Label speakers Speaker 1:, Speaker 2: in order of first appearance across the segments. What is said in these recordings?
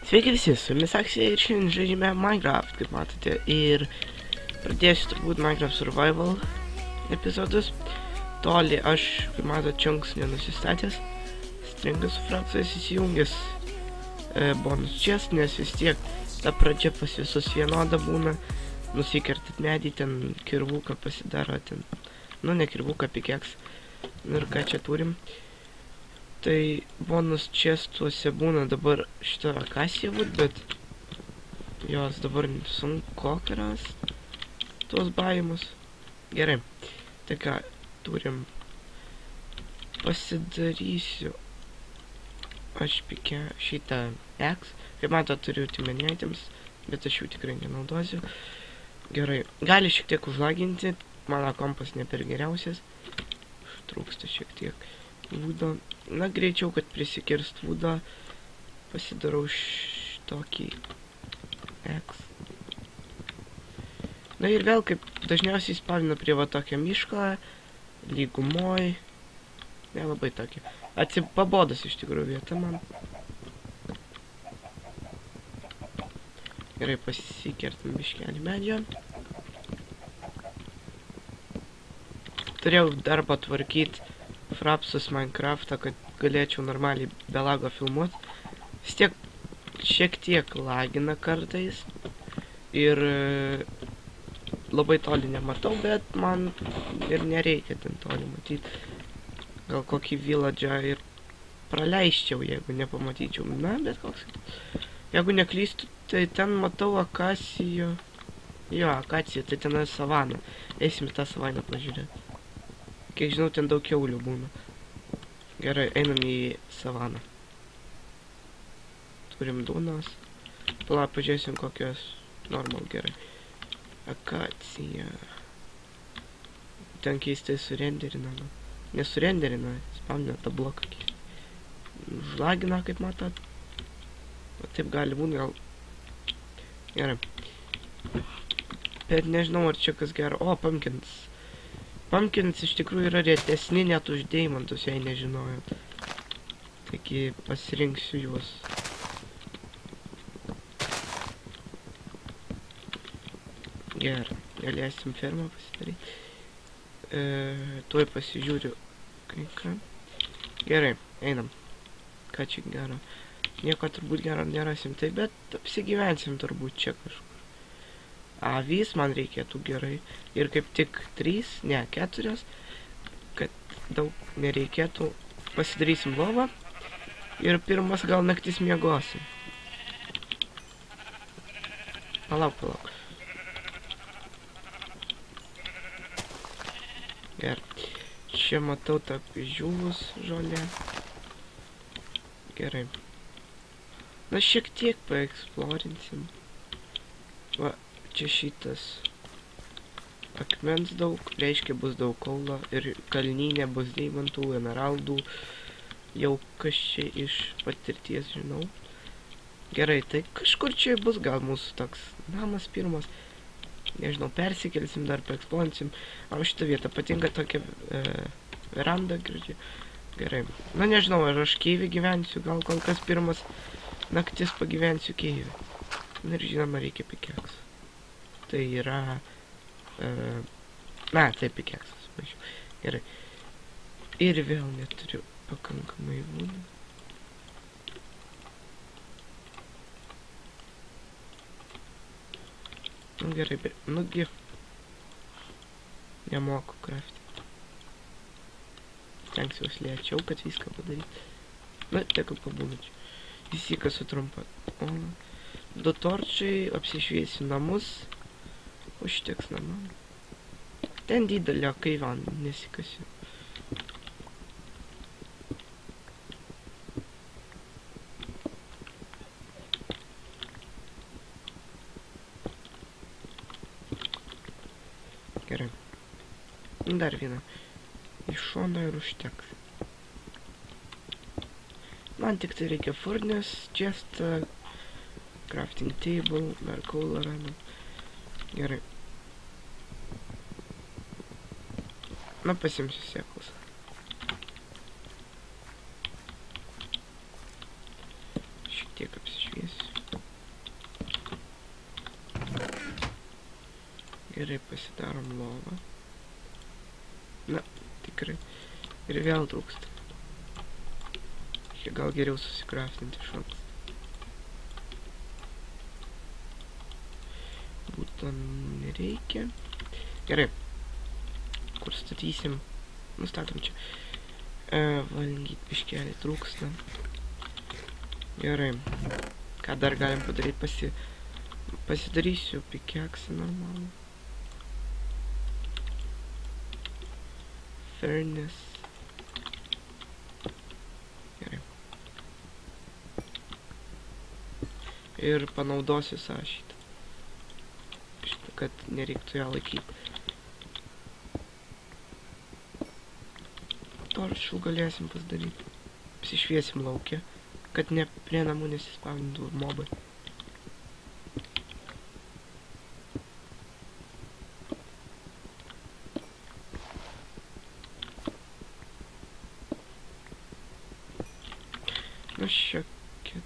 Speaker 1: Sveiki visi, su jumis Aksija ir šiandien žaidžiame Minecraft, kaip matote, ir pradėsiu turbūt Minecraft Survival epizodus. Toli aš, kaip matote, čunks nenusistatęs, stringas su frakcijas įsijungęs bonus chest, nes vis tiek ta pradžia pas visus vienoda būna, nusikertat medį, ten kirvuką pasidaro, ten, nu ne kirvuką, pikeks, ir ką čia turim. Tai bonus chestuose būna dabar šitą akasiją būt, bet jos dabar sunku rast tuos baimus. Gerai, tai ką turim, pasidarysiu aš pikę šitą X, kaip mato turiu ultimate items, bet aš jų tikrai nenaudosiu. Gerai, gali šiek tiek užlaginti, mano kompas ne per geriausias, trūksta šiek tiek vūdo. Na, greičiau, kad prisikirst vūdą, pasidarau tokį X. Na ir vėl, kaip dažniausiai spavina prie va tokio miško, lygumoj, nelabai tokį. Atsipabodas iš tikrųjų vieta man. Gerai, pasikertam biškelį medžio. Turėjau dar patvarkyti frapsus Minecraftą, kad galėčiau normaliai be lago filmuoti. Vis tiek šiek tiek lagina kartais ir labai toli nematau, bet man ir nereikia ten toli matyti. Gal kokį village'ą ir praleisčiau, jeigu nepamatyčiau. Na, bet koks. Jeigu neklystu, tai ten matau akasiją. Jo, akacija, tai ten savana. Eisim tą savaną pažiūrėti. Kiek žinau, ten daug kiaulių būna. Gerai, einam į savaną. Turim duonos. Pala, pažiūrėsim kokios normal, gerai. Akacija. Ten keistai surenderina. Nesurenderina, spamina tą bloką keistai. Žlagina, kaip matot. O taip gali būti, gal. Gerai. Bet nežinau, ar čia kas gero. O, pumpkins. Pumpkins iš tikrųjų yra retesni net už deimantus, jei nežinojot. Taigi pasirinksiu juos. Gerai, galėsim fermą pasidaryti. Tuoj pasižiūriu kai ką. Gerai, einam. Ką čia gero? Nieko turbūt gero nerasim, tai bet apsigyvensim turbūt čia kažkur. Avys man reikėtų gerai. Ir kaip tik 3, ne 4, kad daug nereikėtų. Pasidarysim lovą. Ir pirmas gal naktis miegosim. Palauk, palauk. Gerai. Čia matau tą žuvus žolę. Gerai. Na, šiek tiek paeksplorinsim. Va. Čia šitas akmens daug, reiškia bus daug kaulo ir kalnyne bus deimantų, emeraldų, jau kas čia iš patirties žinau. Gerai, tai kažkur čia bus gal mūsų toks namas pirmas, nežinau, persikelsim, dar paeksplorinsim. O šitą vietą patinka tokia veranda graži. Gerai, na nežinau, ar aš keivį gyvensiu, gal kol kas pirmas naktis pagyvensiu keivį. Ir žinoma, reikia pikeksą. Tai yra... na, tai pikeksas. Gerai. Ir vėl neturiu pakankamai vūdų. Nu gerai, bet... nugi... nemoku craftinti. Stengsiuos lėčiau, kad viską padaryti. Na, tegu pabūnačiau. Įsikasu trumpą. O... 2 torčiai, apsišviesiu namus. Užteks namam. Ten didelio kaivan nesikasiu. Gerai. Dar vieną. Iš šono ir užteks. Man tik tai reikia furnace, chest, crafting table, dar coal random. Gerai. Na, pasimsiu sėklas. Šiek tiek apsišviesiu. Gerai, pasidarom lovą. Na, tikrai. Ir vėl trūksta. Gal geriau susikraftinti iš anksto. Būtų nereikia. Gerai. Kur statysim? Nustatom čia. Valgyt biškelį trūksta. Gerai. Ką dar galim padaryti? Pasidarysiu pikeksą normalų. Furnace. Gerai. Ir panaudosiu šitą. Šitą, kad nereiktų ją laikyti. Torčių galėsim pasidaryti. Apsišviesim laukia, kad ne prie namų nesispaudintų mobai. Nu, šioks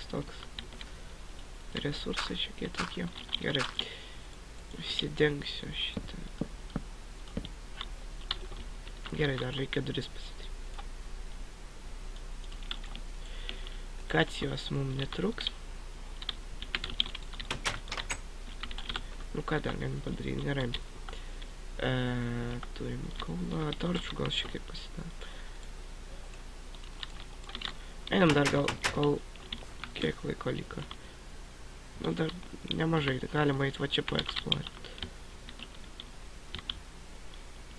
Speaker 1: toks. Resursai šiokie tokie. Gerai. Užsidengsiu šitą. Gerai, dar reikia duris pasidaryti. Kacijos mums netruks. Nu, ką dar galim padaryti? Gerai. Turim kaulą. Torčių gal šiek tiek pasidarom. Einam dar gal, kol kiek laiko liko. Nu, dar nemažai, tai galima eit va čia paeksploruoti.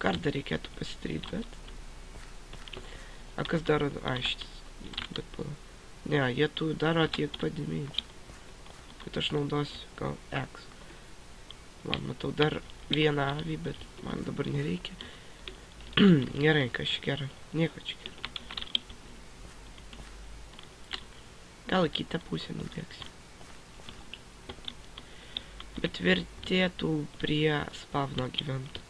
Speaker 1: Kartą reikėtų pasidaryti, bet... A kas daro... A, šitas... Bet pala... Ne, jie tu daro tiek padėmėjus. Bet aš naudosiu gal X. Man matau dar vieną avį, bet man dabar nereikia. Gerai, kas čia gera. Nieko čia gera. Gal į kitą pusę nubėgsim. Bet vertėtų prie spavno gyventi.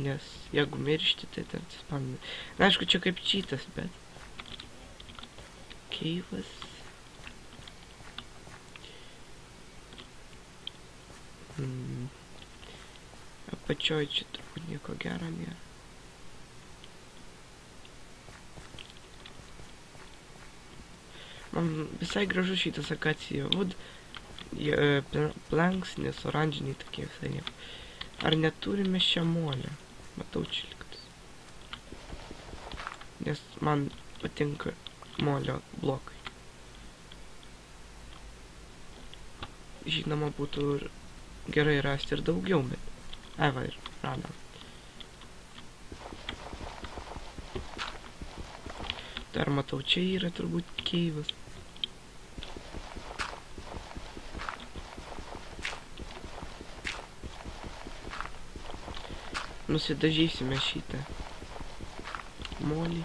Speaker 1: Nes jeigu miršti, tai dar spavno. Na, aišku, čia kaip čytas, bet... Keivas. Apačioj čia turbūt nieko gero nėra. Man visai gražu šitas akacija wood. Planks, nes oranžiniai tokie visai nieko. Ar neturime šią molę? Matau čia liktas. Nes man patinka molio blokai. Žinoma, būtų gerai rasti ir daugiau, bet... Ai, va, ir radom. Dar matau, čia yra turbūt keivas. Nusidažysime šitą molį.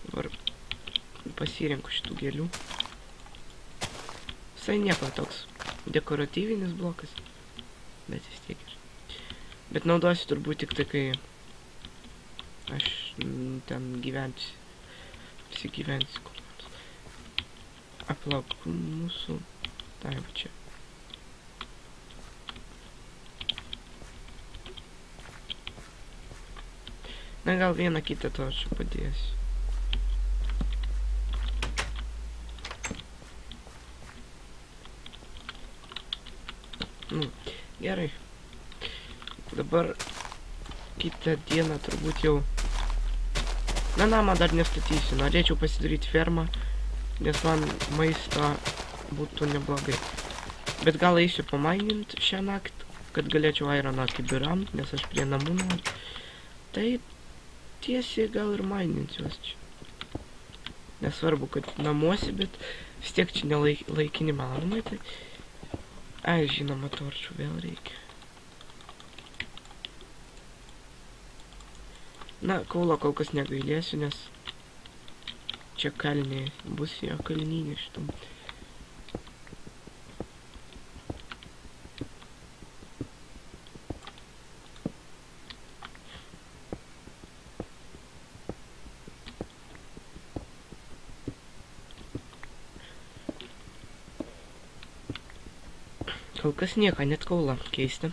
Speaker 1: Dabar pasirenku šitų gėlių. Visai nieko, toks dekoratyvinis blokas. Bet vis tiek ir. Bet naudosiu turbūt tik tai, kai aš ten gyvensiu. Apsigyvensiu kur nors. Aplauk mūsų. Tai va čia. Na, gal vieną kitą torčių padėsiu. Nu, gerai. Dabar kitą dieną turbūt jau... Na, namą dar nestatysiu. Norėčiau pasidaryti fermą, nes man maisto būtų neblogai. Bet gal eisiu pamainint šią naktį, kad galėčiau ironą kibiram, nes aš prie namų noriu. Tai tiesiai gal ir maininsiuos čia. Nesvarbu, kad namuose, bet vis tiek čia nelaikini malonumai, tai... Ai, žinoma, torčių vėl reikia. Na, kaulo kol kas negailėsiu, nes čia kalniai bus jo kalninė šitam. Kol kas nieko, net kaulą keisti.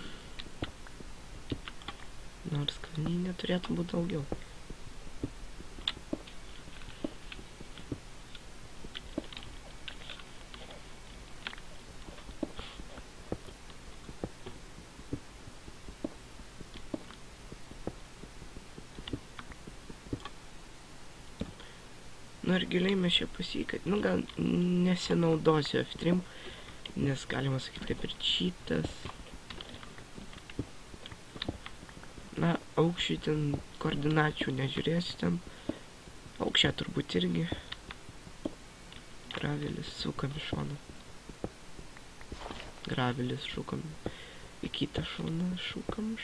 Speaker 1: Nors kalnyne turėtų būti daugiau. Nu ir giliai mes čia pasikat, nu gal nesinaudosiu F3, nes galima sakyti kaip ir cheatas. Na, aukščiai ten koordinačių nežiūrėsiu ten. Aukščiai turbūt irgi. Gravelis sukam į šoną. Gravelis šukam į kitą šoną. Šukam.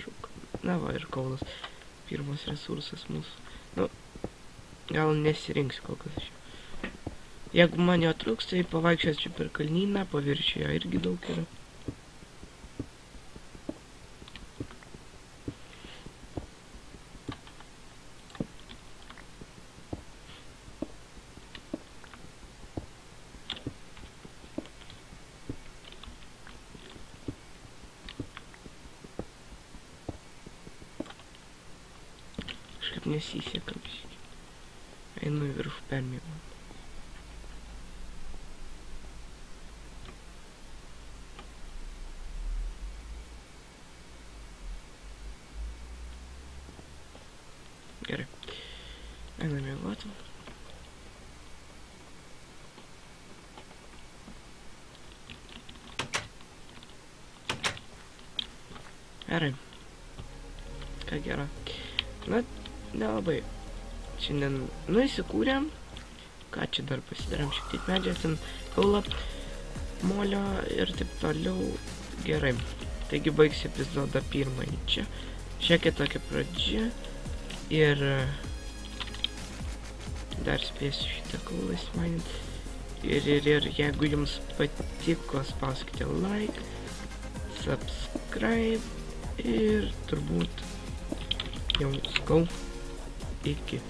Speaker 1: Na va, ir kaulas. Pirmas resursas mūsų. Nu, gal nesirinksiu kol kas aš. Jeigu man jo trūks, tai pavaikščiosiu per kalnyną, paviršiuje irgi daug yra. Kažkaip nesiseka biškį. Einu į viršų permėgą. Gerai. Einu mėgoti. Gerai. Ką gera. Na, nelabai. Šiandien, nu, įsikūrėm. Ką čia dar pasidarėm šiek tiek medžią, ten kaulą, molio ir taip toliau. Gerai. Taigi baigsiu epizodą pirmąjį čia. Šiokia tokia pradžia. Ir dar spėsiu šitą kaulą įsimaninti. Ir jeigu jums patiko, spauskite like, subscribe ir turbūt jau sakau iki.